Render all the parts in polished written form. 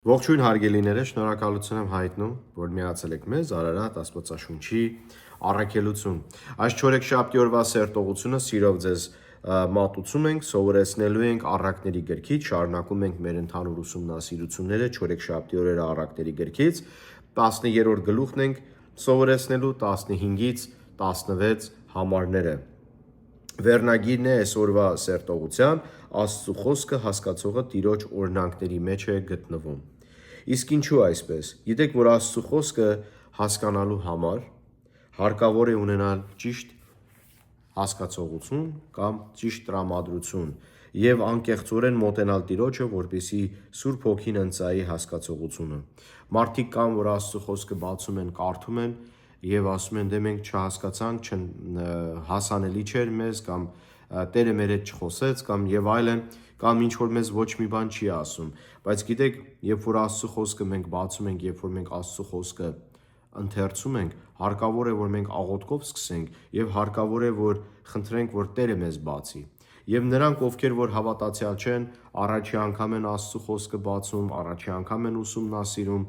Ողջույն հարգելիները, շնորհակալություն եմ հայտնում, որ միացել եք մեզ Արարատ Աստվածաշունչի առաքելություն։ Այս չորեքշաբթի օրվա սերտողությունը սիրով ձեզ մատուցում ենք, սովորեցնելու ենք առակների գրքից, շարունակում ենք մեր ընդհանուր ուսումնասիրությունները չորեքշաբթի օրերը առակների գրքից, 10-րդ գլուխն ենք սովորեցնելու 15-ից 16 համարները։ Վերնագիրն է այսօրվա սերտողության Աստծո խոսքը հասկացողը Տիրոջ օրհնանքների մեջ է գտնվում։ Իսկ ինչու այսպես։ Գիտեք, որ Աստծո խոսքը հասկանալու համար հարկավոր է ունենալ ճիշտ հասկացողություն կամ ճիշտ տրամադրություն եւ անկեղծորեն մոտենալ Տիրոջը, որպեսզի Սուրբ Հոգին ընծայի հասկացողությունը։ Մարդիկ կան, որ Աստծո խոսքը բացում են, կարդում են եւ ասում են, դե մենք չհասկացանք, հասանելի չէր մեզ կամ Տերը մեր հետ չխոսեց կամ եւ այլն, կամ ինչ որ մեզ ոչ մի բան չի ասում, բայց գիտեք, երբ որ Աստծո խոսքը մենք բացում ենք, երբ որ մենք Աստծո խոսքը ընթերցում ենք, հարկավոր է, որ մենք աղոթքով սկսենք եւ հարկավոր է, որ խնդրենք, որ Տերը մեզ բացի։ Եվ նրանք, ովքեր որ հավատացյալ չեն, առաջի անգամ են Աստծո խոսքը բացում, առաջի անգամ են ուսումնասիրում,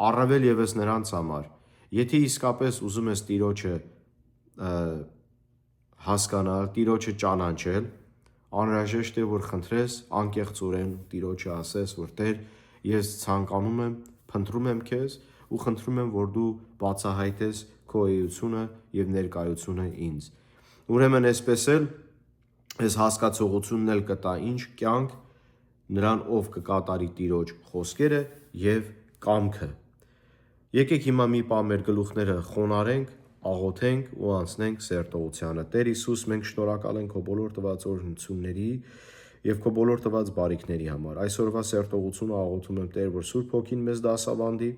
առավել եւս նրանց համար, եթե իսկապես ուզում ես Տիրոջը հասկանալ, Տիրոջը ճանաչել, անհրաժեշտ է, որ խնդրես անկեղծորեն Տիրոջը ասես, որ Տեր, ես ցանկանում եմ, փնտրում եմ քեզ ու խնդրում եմ, որ դու բացահայտես քո էությունը եւ ներկայությունը ինձ։ Ուրեմն այսպես էլ այս հասկացողությունն էլ կտա ինչ կյանք նրան, ով կկատարի Տիրոջ խոսքերը եւ կամքը։ Եկեք հիմա մի պահ մեր գլուխները խոնարհենք, աղոթենք ու անցնենք սերտողությանը։ Տեր Հիսուս, մենք շնորհակալ ենք քո բոլոր տված օրհնությունների եւ քո բոլոր տված բարիքների համար։ Այսօրվա սերտողությունը աղոթում եմ, Տեր, որ Սուրբ Հոգին մեզ դասավանդի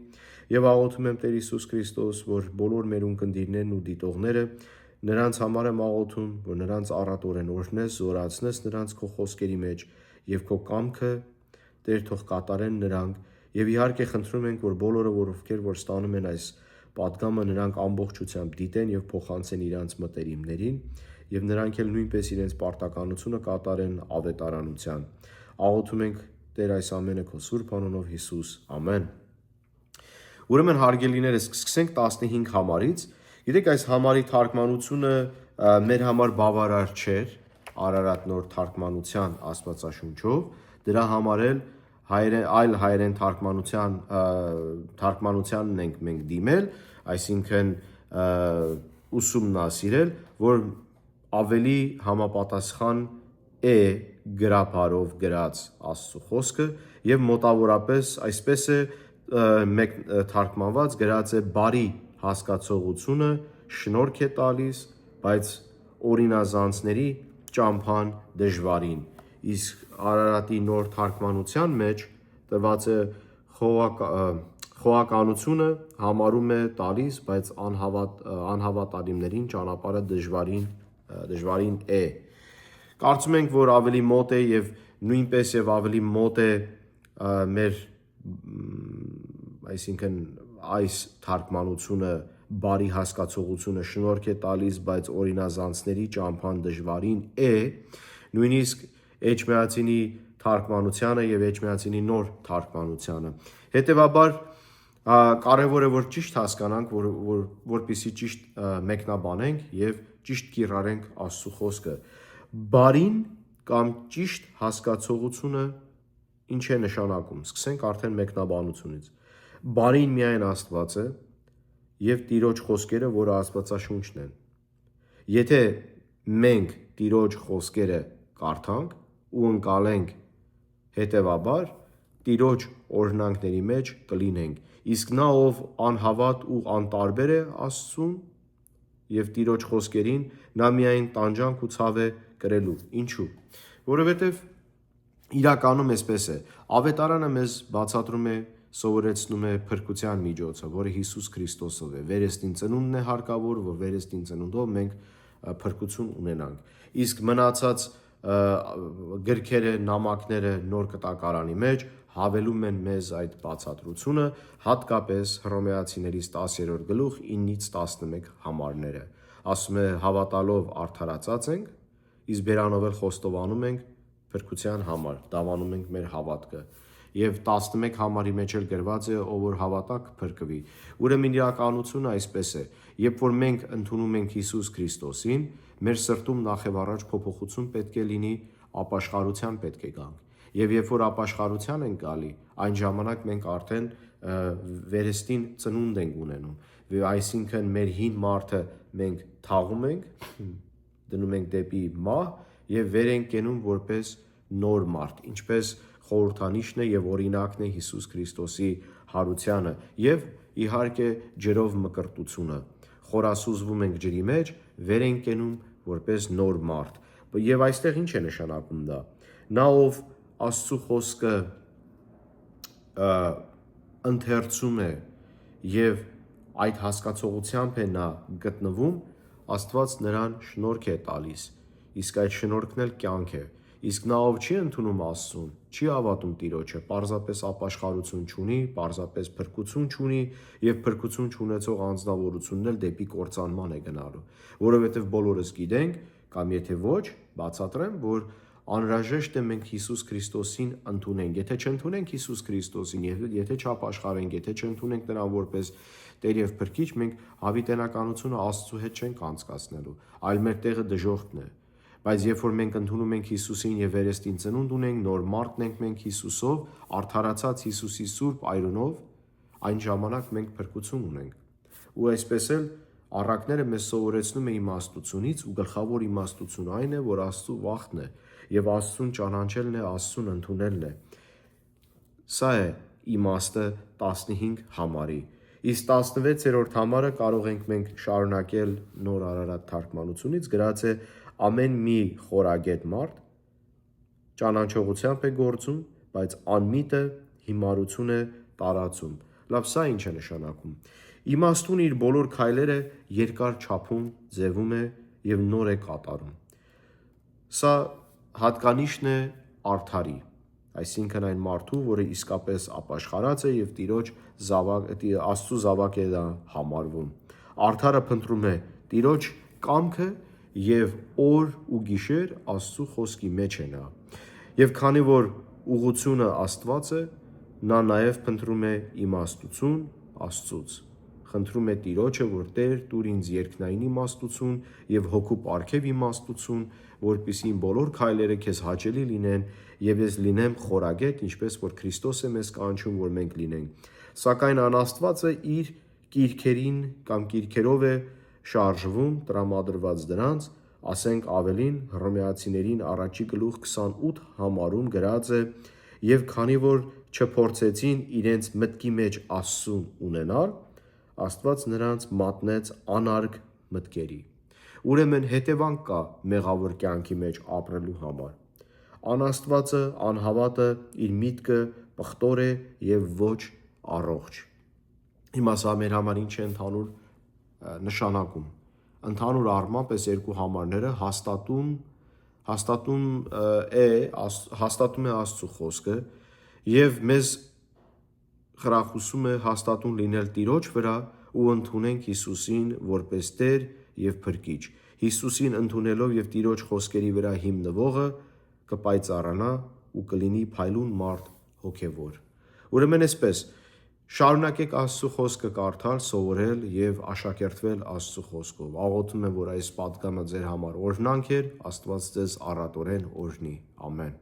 եւ աղոթում եմ, Տեր Հիսուս Քրիստոս, որ բոլոր մեր ունկնդիրներն ու դիտողները նրանց համար եմ աղոթում, որ նրանց առատորեն օրհնես, զորացնես նրանց քո խոսքերի մեջ եւ քո կամքը, Տեր, թող կատարեն նրանք եւ իհարկե խնդրում ենք, որ բոլորը, որ ովքեր որ ստանում են այս պատգամը, նրանք ամբողջությամբ դիտեն եւ փոխանցեն իրենց մտերիմներին եւ նրանք էլ նույնպես իրենց պարտականությունը կատարեն ավետարանության։ Աղոթում ենք, Տեր, այս ամենը քո Սուրբ անունով Հիսուս, ամեն։ Ուրեմն հարգելիներս, սկսենք 15 համարից։ Գիտեք, այս համարի թարգմանությունը մեր համար բավարար չէր Արարատ նոր թարգմանության Աստվածաշունչով, դրա համար էլ այլ հայերեն թարգմանությանն ենք մենք դիմել, այսինքն ուսումնասիրել, որ ավելի համապատասխան է գրաբարով գրած Աստծո խոսքը եւ մոտավորապես այսպես է մեկ թարգմանված գրած է բարի հասկացողությունը շնորհք է տալիս, բայց օրինազանցների ճամփան դժվարին։ Իսկ Արարատի նոր թարգմանության մեջ տված է խոհականությունը համարում է տալիս, բայց անհավատալիներին ճանապարհը դժվարին է։ Կարծում ենք, որ ավելի մոտ է եւ նույնպես եւ ավելի մոտ է մեր այսինքն այս թարգմանությունը բարի հասկացողությունը շնորհք է տալիս, բայց օրինազանցների ճամփան դժվարին է, նույնիսկ Էջմիածինի թարգմանությանը եւ Էջմիածինի նոր թարգմանությանը։ Հետևաբար կարևոր է որ ճիշտ հասկանանք, որպեսզի ճիշտ մեկնաբանենք եւ ճիշտ կիրառենք Աստծո խոսքը։ Բարին կամ ճիշտ հասկացողությունը ինչ է նշանակում։ Սկսենք արդեն մեկնաբանությունից։ Բարին միայն Աստված է եւ Տիրոջ խոսքերը, որը Աստվածաշունչն են։ Եթե մենք Տիրոջ խոսքերը կարդանք ու ընկալենք, հետևաբար Տիրոջ օրհնանքների մեջ կլինենք։ Իսկ նա, ով անհավատ ու անտարբեր է Աստծուն եւ Տիրոջ խոսքերին, նա միայն տանջանք ու ցավ է կրելու։ Ինչու՞։ Որովհետեւ իրականում այսպես է։ Ավետարանը մեզ բացատրում է, սովորեցնում է փրկության միջոցը, որը Հիսուս Քրիստոսով է։ Վերստին ծնունդն է հարկավոր, որ վերստին ծնունդով մենք փրկություն ունենանք։ Իսկ մնացած գրքերը, նամակները նոր կտակարանի մեջ հավելում են մեզ այդ բացատրությունը, հատկապես Հռոմեացիներից 10-րդ գլուխ 9-ից 11 համարները։ Ասում է հավատալով արդարացած ենք, իսկ բերանով էլ խոստովանում ենք փրկության համար, դավանում ենք մեր հավատքը։ Եվ 11 համարի մեջ էլ գրված է, ով որ հավատա կփրկվի։ Ուրեմն իրականությունը այսպես է. երբ որ մենք ընդունում ենք Հիսուս Քրիստոսին, մեր սրտում նախ եւ առաջ փոփոխություն պետք է լինի, ապաշխարության պետք է գանք։ Եվ երբ որ ապաշխարության ենք գալի, այն ժամանակ մենք արդեն վերստին ծնունդ ենք ունենում։ Այսինքն մեր հին մարդը մենք թաղում ենք, դնում ենք դեպի մահ եւ վեր ենք կենում որպես նոր մարդ, ինչպես խորհրդանիշն է եւ օրինակն է Հիսուս Քրիստոսի հարությանը եւ իհարկե ջրով մկրտությունը։ Խորասուզվում ենք ջրի մեջ, վեր ենք կենում որպես նոր մարդ։ Եվ այստեղ ինչ է նշանակում դա։ Նա ով Աստծո խոսքը ընթերցում է եւ այդ հասկացողությամբ է նա գտնվում, Աստված նրան շնորհք է տալիս, իսկ այդ շնորհքն էլ կյանք է։ Իսկ նա ով չի ընդունում Աստծուն, չի հավատում Տիրոջը, պարզապես ապաշխարություն չունի, պարզապես փրկություն չունի եւ փրկություն չունեցող անձնավորությունն էլ դեպի կործանման է գնալու, որովհետեւ բոլորս գիտենք, կամ եթե ոչ, բացատրեմ, որ անհրաժեշտ է մենք Հիսուս Քրիստոսին ընդունենք։ Եթե չընդունենք Հիսուս Քրիստոսին, եթե չապաշխարենք, եթե չընդունենք նրան որպես Տեր եւ Փրկիչ, մենք հավիտենականությունը Աստծո հետ չենք անցկացնելու, այլ մեր տեղը դժոխքն է։ Բայց երբ որ մենք ընդունում ենք Հիսուսին եւ վերստին ծնունդ ունենք, նոր մարդն ենք մենք Հիսուսով, արդարացած Հիսուսի սուրբ այրունով, այն ժամանակ մենք փրկություն ունենք։ Ու այսպես էլ առակները մեզ սովորեցնում է իմաստությունից, ու գլխավոր իմաստություն այն է, որ Աստծո վախն է եւ Աստծուն ճանաչելն է, Աստծուն ընդունելն է։ Սա է իմաստը 15 համարի։ Իսկ 16-րդ համարը կարող ենք մենք շարունակել Նոր Արարատ թարգմանությունից, գրած է ամեն մի խորագետ մարդ ճանաչողությամբ է գործում, բայց անմիտը հիմարություն է տարածում։ Լավ, սա ինչ է նշանակում։ Իմաստուն իր բոլոր քայլերը երկար չափում ձևում է եւ նոր է կատարում։ Սա հատկանիշն է արդարի, այսինքն այն մարդու, որը իսկապես ապաշխարած է եւ Տիրոջ Աստծո զավակ է դա համարվում։ Արդարը փնտրում է Տիրոջ կամքը եւ օր ու գիշեր Աստծո խոսքի մեջ է նա։ Եվ քանի որ ուղղությունը Աստված է, նա նաեւ փնտրում է իմաստություն Աստծուց։ Խնդրում է Տիրոջը, որ Տեր տուր ինձ երկնային իմաստություն եւ հոգու պարգև իմաստություն, որպեսզի իմ բոլոր քայլերը քեզ հաճելի լինեն եւ ես լինեմ խորագետ, ինչպես որ Քրիստոս է մեզ կանչում, որ մենք լինենք։ Սակայն անաստվածը իր կիրքերին կամ կիրքերով է շարժվում, տրամադրված դրանց, ասենք ավելին Հռոմեացիներին 1:28 համարում գրած է. եւ քանի որ չփորձեցին իրենց մտքի մեջ Աստծուն ունենալ, Աստված նրանց մատնեց անարգ մտքերի։ Ուրեմն հետևանք կա մեղավոր կյանքի մեջ ապրելու համար։ Անաստվածը, անհավատը իր միտքը պղտոր է եւ ոչ առողջ։ Հիմա սա մեր համար ինչ է ընդհանուր նշանակում։ Ընդհանուր առմամբ այս երկու համարները հաստատում է Աստծո խոսքը եւ մեզ խրախուսում է հաստատուն լինել Տիրոջ վրա ու ընդունենք Հիսուսին որպես Տեր եւ Փրկիչ։ Հիսուսին ընդունելով եւ Տիրոջ խոսքերի վրա հիմնվողը կպայծառանա ու կլինի փայլուն մարդ հոգևոր։ Ուրեմն այսպես շարունակեք Աստծո խոսքը կարդալ, սովորել եւ աշակերտվել Աստծո խոսքով։ Աղոթում եմ, որ այս պատգամը ձեր համար օրհնանք էր, Աստված ձեզ առատորեն օրհնի։ Ամեն։